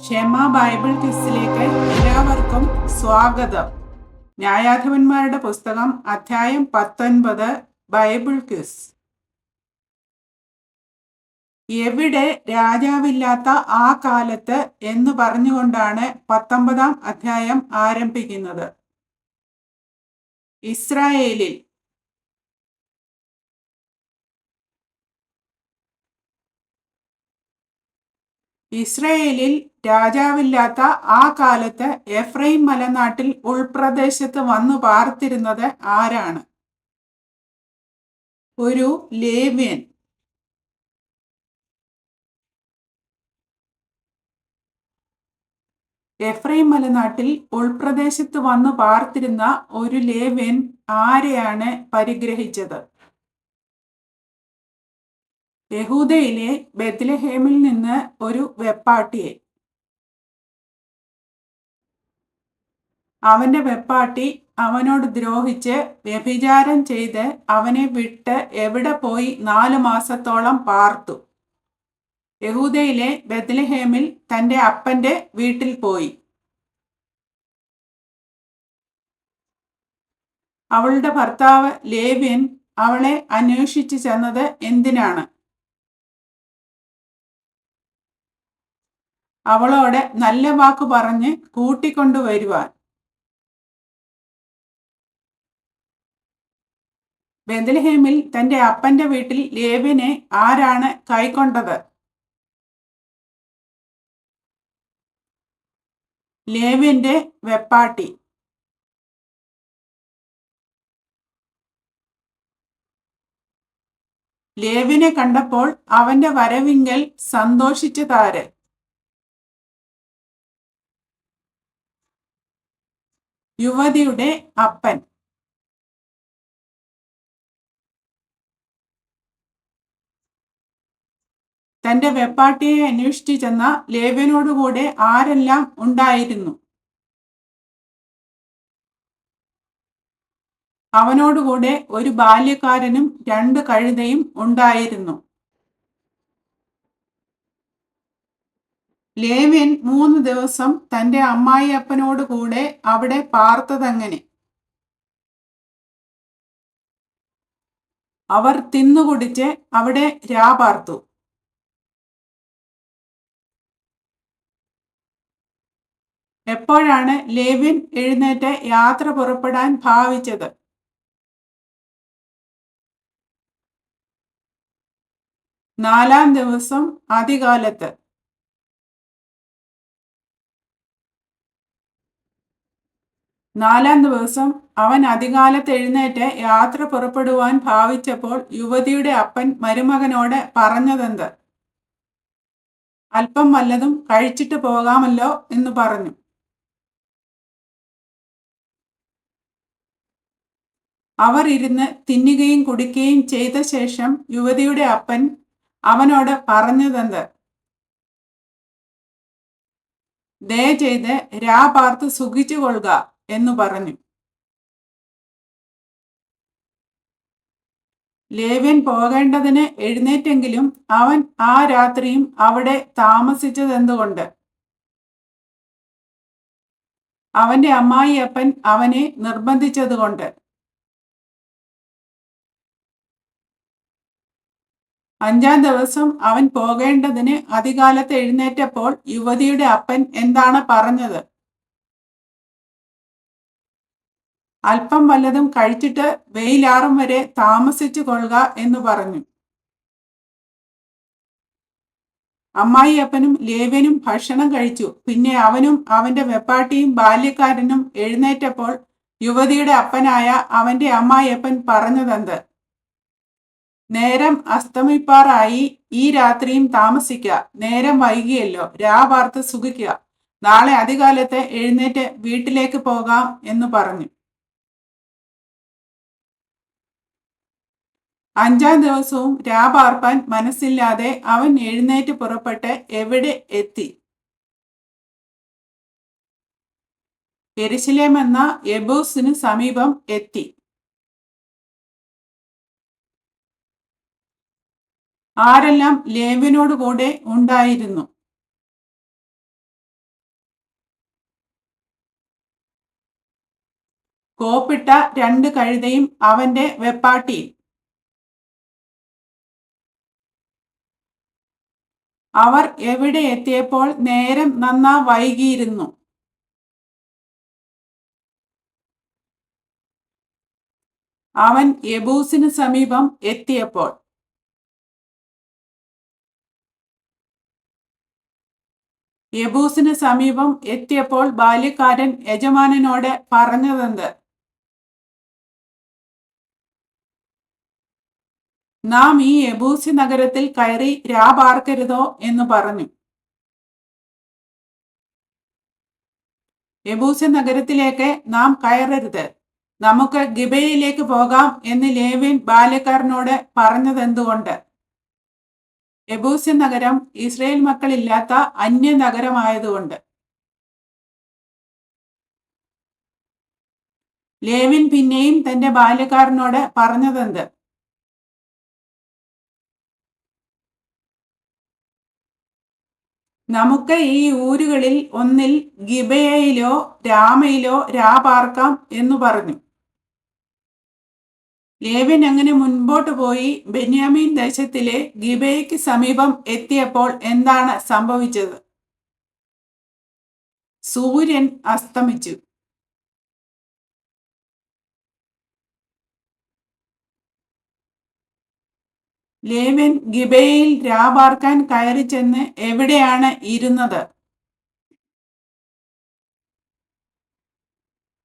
ക്ഷമ ബൈബിൾ ക്വിസിലേക്ക് എല്ലാവർക്കും സ്വാഗതം. ന്യായാധിപന്മാരുടെ പുസ്തകം അധ്യായം 19 ബൈബിൾ ക്വിസ്. എവിടെ രാജാവില്ലാത്ത ആ കാലത്ത് എന്ന് പറഞ്ഞുകൊണ്ടാണ് 19 അധ്യായം ആരംഭിക്കുന്നത്. ഇസ്രായേലിൽ. ഇസ്രായേലിൽ രാജാവില്ലാത്ത ആ കാലത്ത് എഫ്രൈം മലനാട്ടിൽ ഉൾപ്രദേശത്ത് വന്നു പാർത്തിരുന്നത് ആരാണ്? ഒരു ലേവ്യൻ. എഫ്രൈം മലനാട്ടിൽ ഉൾപ്രദേശത്ത് വന്നു പാർത്തിരുന്ന ഒരു ലേവ്യൻ ആരെയാണ് പരിഗ്രഹിച്ചത്? യഹൂദയിലെ ബെത്ലഹേമിൽ നിന്ന് ഒരു വെപ്പാട്ടിയെ. അവന്റെ വെപ്പാട്ടി അവനോട് ദ്രോഹിച്ച് വ്യഭിചാരം ചെയ്ത് അവനെ വിട്ട് എവിടെ പോയി 4 മാസത്തോളം പാർത്തു? യഹൂദയിലെ ബെത്ലഹേമിൽ തന്റെ അപ്പന്റെ വീട്ടിൽ പോയി. അവളുടെ ഭർത്താവ് ലേവ്യൻ അവളെ അന്വേഷിച്ചു ചെന്നത് എന്തിനാണ്? അവളോട് നല്ല വാക്ക് പറഞ്ഞ് കൂട്ടിക്കൊണ്ടുവരുവാൻ. ബെത്ലഹേമിൽ തന്റെ അപ്പന്റെ വീട്ടിൽ ലേവ്യനെ ആരാണ് കൈക്കൊണ്ടത്? ലേവ്യന്റെ വെപ്പാട്ടി. ലേവ്യനെ കണ്ടപ്പോൾ അവന്റെ വരവിങ്കൽ സന്തോഷിച്ചതാര്? യുവതിയുടെ അപ്പൻ. തന്റെ വെപ്പാട്ടിയെ അന്വേഷിച്ചു ചെന്ന ലേവ്യനോടുകൂടെ ആരെല്ലാം ഉണ്ടായിരുന്നു? അവനോടുകൂടെ ഒരു ബാല്യക്കാരനും 2 കഴുതയും ഉണ്ടായിരുന്നു. ലേവ്യൻ 3 ദിവസം തന്റെ അമ്മായിയപ്പനോട് കൂടെ അവിടെ പാർത്തതെങ്ങനെ? അവർ തിന്നുകുടിച്ച് അവിടെ രാപാർത്തു. എപ്പോഴാണ് ലേവ്യൻ എഴുന്നേറ്റ് യാത്ര പുറപ്പെടാൻ ഭാവിച്ചത്? 4-ാം ദിവസം അതികാലത്ത്. നാലാം ദിവസം അവൻ അതികാലത്ത് എഴുന്നേറ്റ് യാത്ര പുറപ്പെടുവാൻ ഭാവിച്ചപ്പോൾ യുവതിയുടെ അപ്പൻ മരുമകനോട് പറഞ്ഞതെന്ത്? അല്പം വല്ലതും കഴിച്ചിട്ട് പോകാമല്ലോ എന്ന് പറഞ്ഞു. അവർ ഇരുന്ന് തിന്നുകയും കുടിക്കുകയും ചെയ്ത ശേഷം യുവതിയുടെ അപ്പൻ അവനോട് പറഞ്ഞതെന്ത്? ദയചെയ്ത് രാപാർത്ത് സുഖിച്ചു കൊള്ളുക എന്നു പറഞ്ഞു. ലേവ്യൻ പോകേണ്ടതിന് എഴുന്നേറ്റെങ്കിലും അവൻ ആ രാത്രിയും അവിടെ താമസിച്ചതെന്തുകൊണ്ട്? അവന്റെ അമ്മായിയപ്പൻ അവനെ നിർബന്ധിച്ചതുകൊണ്ട്. 5-ാം ദിവസം അവൻ പോകേണ്ടതിന് അതികാലത്ത് എഴുന്നേറ്റപ്പോൾ യുവതിയുടെ അപ്പൻ എന്താണ് പറഞ്ഞത്? അല്പം വല്ലതും കഴിച്ചിട്ട് വെയിലാറും വരെ താമസിച്ചു കൊള്ളുക എന്ന് പറഞ്ഞു. അമ്മായിയപ്പനും ലേവ്യനും ഭക്ഷണം കഴിച്ചു. പിന്നെ അവനും അവന്റെ വെപ്പാട്ടിയും ബാല്യക്കാരനും എഴുന്നേറ്റപ്പോൾ യുവതിയുടെ അപ്പനായ അവന്റെ അമ്മായിയപ്പൻ പറഞ്ഞതെന്ത്? നേരം അസ്തമിപ്പാറായി, ഈ രാത്രിയും താമസിക്കുക. നേരം വൈകിയല്ലോ, രാപാർത്ത് സുഖിക്കുക. നാളെ അതികാലത്ത് എഴുന്നേറ്റ് വീട്ടിലേക്ക് പോകാം എന്ന് പറഞ്ഞു. 5-ാം ദിവസവും രാപാർപ്പാൻ മനസ്സില്ലാതെ അവൻ എഴുന്നേറ്റ് പുറപ്പെട്ട് എവിടെ എത്തി? യെരുശലേം എന്ന യെബൂസിന് സമീപം എത്തി. ആരെല്ലാം ലേവ്യനോട് കൂടെ ഉണ്ടായിരുന്നു? കോപ്പിട്ട 2 കഴുതയും അവന്റെ വെപ്പാട്ടിയും. അവർ എവിടെ എത്തിയപ്പോൾ നേരം നന്നാ വൈകിയിരുന്നു. അവൻ യെബൂസിന് സമീപം എത്തിയപ്പോൾ ബാല്യക്കാരൻ യജമാനനോട് പറഞ്ഞതെന്ത്? നാം ഈ യെബൂസി നഗരത്തിൽ കയറി രാപാർക്കരുതോ എന്ന് പറഞ്ഞു. യെബൂസി നഗരത്തിലേക്ക് നാം കയറരുത്, നമുക്ക് ഗിബെയയിലേക്ക് പോകാം എന്ന് ലേവ്യൻ ബാല്യക്കാരനോട് പറഞ്ഞതെന്തുകൊണ്ട്? യെബൂസ്യ നഗരം ഇസ്രായേൽ മക്കളില്ലാത്ത അന്യ നഗരമായതുകൊണ്ട്. ലേവ്യൻ പിന്നെയും തന്റെ ബാല്യക്കാരനോട് പറഞ്ഞതെന്ത്? നമുക്ക് ഈ ഊരുകളിൽ ഒന്നിൽ ഗിബെയയിലോ രാമയിലോ രാപാർക്കാം എന്നു പറഞ്ഞു. ലേവ്യൻ അങ്ങനെ മുൻപോട്ട് പോയി ബെന്യാമീൻ ദേശത്തിലെ ഗിബെയയ്ക്ക് സമീപം എത്തിയപ്പോൾ എന്താണ് സംഭവിച്ചത്? സൂര്യൻ അസ്തമിച്ചു. ലേവ്യൻ ഗിബെയയിൽ രാപാർക്കാൻ കയറി ചെന്ന് എവിടെയാണ് ഇരുന്നത്?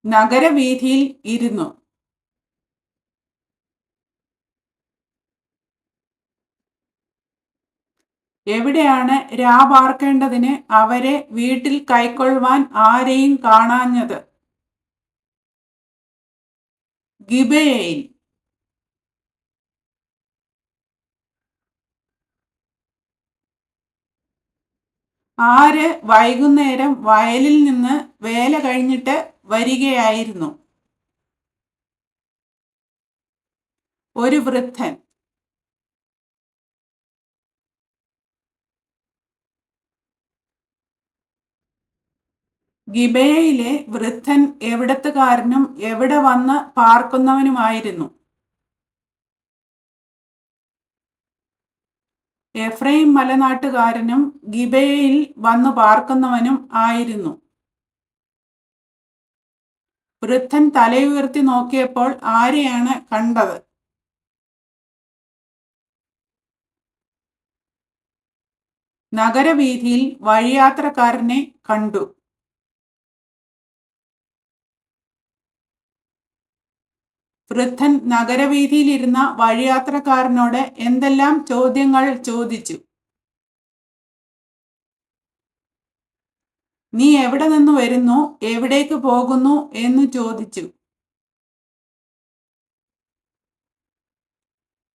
നഗരവീഥിയിൽ ഇരുന്നു. എവിടെയാണ് രാപാർക്കേണ്ടതിന് അവരെ വീട്ടിൽ കൈക്കൊള്ളുവാൻ ആരെയും കാണാഞ്ഞത്? ഗിബെയയിൽ. ആര് വൈകുന്നേരം വയലിൽ നിന്ന് വേല കഴിഞ്ഞിട്ട് വരികയായിരുന്നു? ഒരു വൃദ്ധൻ. ഗിബെയയിലെ വൃദ്ധൻ എവിടത്തുകാരനും എവിടെ വന്ന് പാർക്കുന്നവനുമായിരുന്നു? എഫ്രൈം മലനാട്ടുകാരനും ഗിബെയയിൽ വന്നു പാർക്കുന്നവനും ആയിരുന്നു. വൃദ്ധൻ തലയുയർത്തി നോക്കിയപ്പോൾ ആരെയാണ് കണ്ടത്? നഗരവീഥിയിൽ വഴിയാത്രക്കാരനെ കണ്ടു. വൃദ്ധൻ നഗരവീഥിയിലിരുന്ന വഴിയാത്രക്കാരനോട് എന്തെല്ലാം ചോദ്യങ്ങൾ ചോദിച്ചു. നീ എവിടെ നിന്ന് വരുന്നു, എവിടേക്ക് പോകുന്നു എന്ന് ചോദിച്ചു.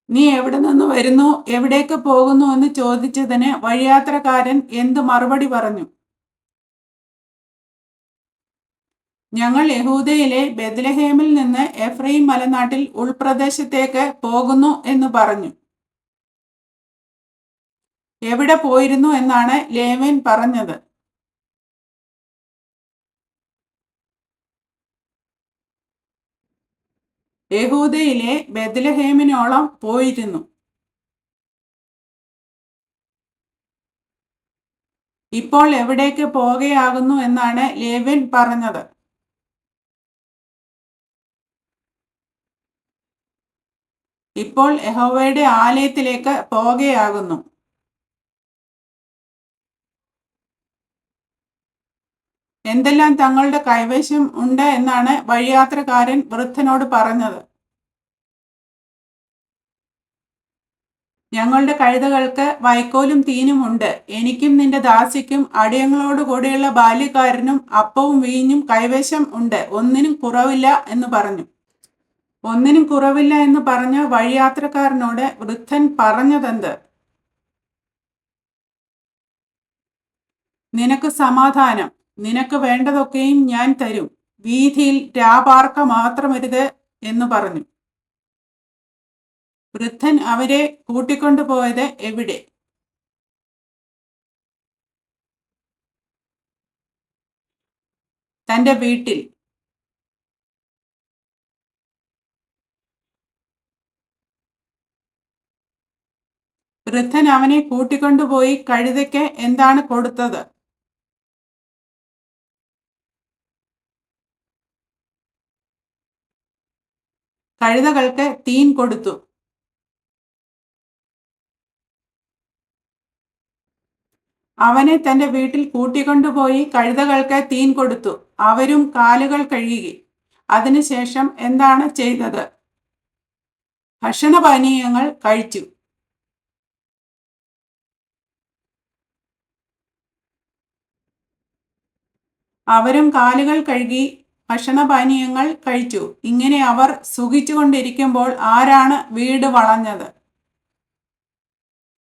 നീ എവിടെ നിന്ന് വരുന്നു, എവിടേക്ക് പോകുന്നു എന്ന് ചോദിച്ചതിന് വഴിയാത്രക്കാരൻ എന്ത് മറുപടി പറഞ്ഞു? ഞങ്ങൾ യഹൂദയിലെ ബെത്ലഹേമിൽ നിന്ന് എഫ്രൈം മലനാട്ടിൽ ഉൾപ്രദേശത്തേക്ക് പോകുന്നു എന്ന് പറഞ്ഞു. എവിടെ പോയിരുന്നു എന്നാണ് ലേവ്യൻ പറഞ്ഞത്? യഹൂദയിലെ ബെത്ലഹേമിനോളം പോയിരുന്നു. ഇപ്പോൾ എവിടേക്ക് പോകുകയാകുന്നു എന്നാണ് ലേവ്യൻ പറഞ്ഞത്? ഇപ്പോൾ യഹോവയുടെ ആലയത്തിലേക്ക് പോകുകയാകുന്നു. എന്തെല്ലാം തങ്ങളുടെ കൈവശം ഉണ്ട് എന്നാണ് വഴിയാത്രക്കാരൻ വൃദ്ധനോട് പറഞ്ഞത്? ഞങ്ങളുടെ കഴുതകൾക്ക് വൈക്കോലും തീനും ഉണ്ട്. എനിക്കും നിന്റെ ദാസിക്കും അടിയങ്ങളോട് കൂടെയുള്ള ബാല്യക്കാരനും അപ്പവും വീഞ്ഞും കൈവശം ഉണ്ട്. ഒന്നിനും കുറവില്ല എന്ന് പറഞ്ഞു. ഒന്നിനും കുറവില്ല എന്ന് പറഞ്ഞ വഴിയാത്രക്കാരനോട് വൃദ്ധൻ പറഞ്ഞതെന്ത്? നിനക്ക് സമാധാനം, നിനക്ക് വേണ്ടതൊക്കെയും ഞാൻ തരും, വീഥിയിൽ രാപാർക്ക മാത്രമരുത് എന്ന് പറഞ്ഞു. വൃദ്ധൻ അവരെ കൂട്ടിക്കൊണ്ടുപോയത് എവിടെ? തന്റെ വീട്ടിൽ. വൃദ്ധൻ അവനെ കൂട്ടിക്കൊണ്ടുപോയി കഴുതയ്ക്ക് എന്താണ് കൊടുത്തത്? കഴുതകൾക്ക് തീൻ കൊടുത്തു. അവനെ തന്റെ വീട്ടിൽ കൂട്ടിക്കൊണ്ടുപോയി കഴുതകൾക്ക് തീൻ കൊടുത്തു. അവരും കാലുകൾ കഴുകി. അതിനുശേഷം എന്താണ് ചെയ്തത്? ഭക്ഷണപാനീയങ്ങൾ കഴിച്ചു. അവരും കാലുകൾ കഴുകി ഭക്ഷണപാനീയങ്ങൾ കഴിച്ചു. ഇങ്ങനെ അവർ സുഖിച്ചുകൊണ്ടിരിക്കുമ്പോൾ ആരാണ് വീട് വളഞ്ഞത്?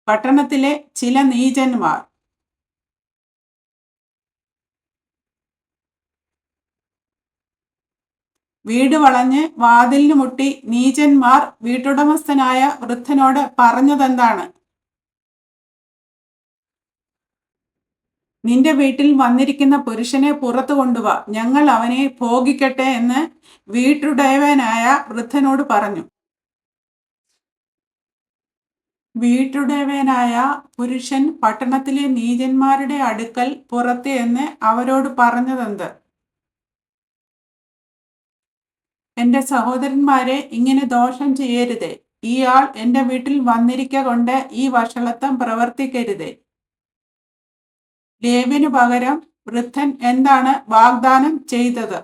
പട്ടണത്തിലെ ചില നീചന്മാർ. വീട് വളഞ്ഞ് വാതിലിന് മുട്ടി നീചന്മാർ വീട്ടുടമസ്ഥനായ വൃദ്ധനോട് പറഞ്ഞതെന്താണ്? നിന്റെ വീട്ടിൽ വന്നിരിക്കുന്ന പുരുഷനെ പുറത്തു കൊണ്ടുവാ, ഞങ്ങൾ അവനെ ഭോഗിക്കട്ടെ എന്ന് വീട്ടുടയവനായ വൃദ്ധനോട് പറഞ്ഞു. വീട്ടുടയവനായ പുരുഷൻ പട്ടണത്തിലെ നീചന്മാരുടെ അടുക്കൽ പുറത്ത് എന്ന് അവരോട് പറഞ്ഞതെന്ത്? എൻ്റെ സഹോദരന്മാരെ, ഇങ്ങനെ ദോഷം ചെയ്യരുതേ. ഈ ആൾ എൻ്റെ വീട്ടിൽ വന്നിരിക്ക കൊണ്ട് ഈ വഷളത്വം പ്രവർത്തിക്കരുതേ. ലേവ്യനു പകരം വൃദ്ധൻ എന്താണ് വാഗ്ദാനം ചെയ്തത്?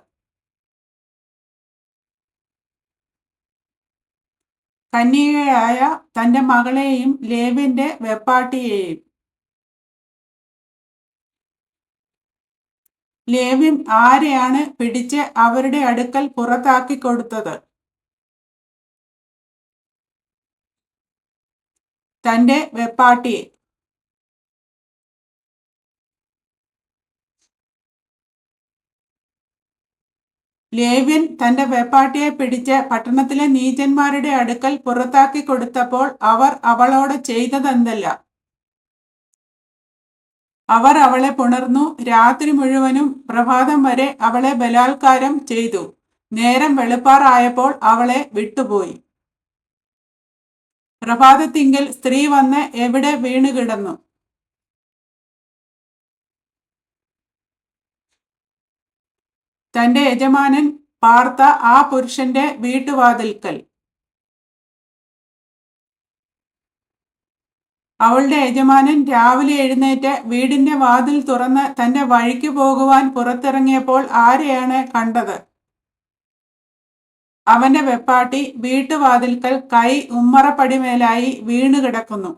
കന്യകയായ തൻ്റെ മകളെയും ലേവ്യന്റെ വെപ്പാട്ടിയെയും. ലേവ്യൻ ആരെയാണ് പിടിച്ച് അവരുടെ അടുക്കൽ പുറത്താക്കി കൊടുത്തത്? തൻ്റെ വെപ്പാട്ടിയെ. ലേവ്യൻ തൻ്റെ വെപ്പാട്ടിയെ പിടിച്ച് പട്ടണത്തിലെ നീചന്മാരുടെ അടുക്കൽ പുറത്താക്കി കൊടുത്തപ്പോൾ അവർ അവളോട് ചെയ്തതെന്തല്ല? അവർ അവളെ പുണർന്നു. രാത്രി മുഴുവനും പ്രഭാതം വരെ അവളെ ബലാത്കാരം ചെയ്തു. നേരം വെളുപ്പാറായപ്പോൾ അവളെ വിട്ടുപോയി. പ്രഭാതത്തിങ്കൽ സ്ത്രീ വന്ന് എവിടെ വീണുകിടന്നു? തൻ്റെ യജമാനൻ പാർത്ത ആ പുരുഷന്റെ വീട്ടുവാതിൽക്കൽ. അവളുടെ യജമാനൻ രാവിലെ എഴുന്നേറ്റ് വീടിന്റെ വാതിൽ തുറന്ന് തന്റെ വഴിക്ക് പോകുവാൻ പുറത്തിറങ്ങിയപ്പോൾ ആരെയാണ് കണ്ടത്? അവന്റെ വെപ്പാട്ടി വീട്ടുവാതിൽക്കൽ കൈ ഉമ്മറപ്പടിമേലായി വീണു കിടക്കുന്നു.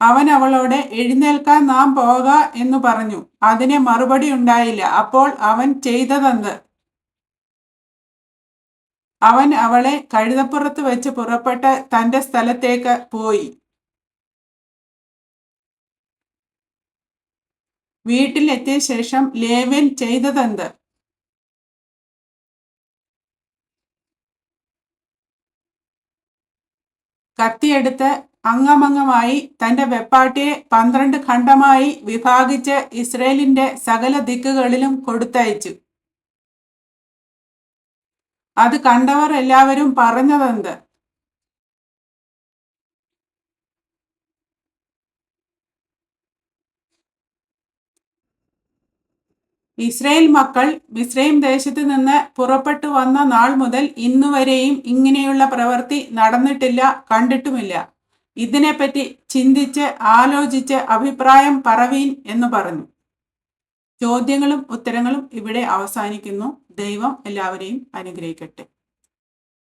അവൻ അവളോട് എഴുന്നേൽക്കാൻ നാം പോക എന്നു പറഞ്ഞു. അതിന് മറുപടി ഉണ്ടായില്ല. അപ്പോൾ അവൻ ചെയ്തതെന്ത്? അവൻ അവളെ കഴുതപ്പുറത്ത് വെച്ച് പുറപ്പെട്ട് തൻ്റെ സ്ഥലത്തേക്ക് പോയി. വീട്ടിലെത്തിയ ശേഷം ലേവ്യൻ ചെയ്തതെന്ത്? കത്തിയെടുത്ത് അംഗമംഗമായി തൻ്റെ വെപ്പാട്ടിയെ 12 ഖണ്ഡമായി വിഭാഗിച്ച് ഇസ്രയേലിന്റെ സകല ദിക്കുകളിലും കൊടുത്തയച്ചു. അത് കണ്ടവർ എല്ലാവരും പറഞ്ഞതെന്ത്? ഇസ്രയേൽ മക്കൾ മിസ്രയീം ദേശത്ത് നിന്ന് പുറപ്പെട്ടു വന്ന നാൾ മുതൽ ഇന്നുവരെയും ഇങ്ങനെയുള്ള പ്രവൃത്തി നടന്നിട്ടില്ല, കണ്ടിട്ടുമില്ല. ഇതിനെപ്പറ്റി ചിന്തിച്ച് ആലോചിച്ച് അഭിപ്രായം പറവീൻ എന്ന് പറഞ്ഞു. ചോദ്യങ്ങളും ഉത്തരങ്ങളും ഇവിടെ അവസാനിക്കുന്നു. ദൈവം എല്ലാവരെയും അനുഗ്രഹിക്കട്ടെ.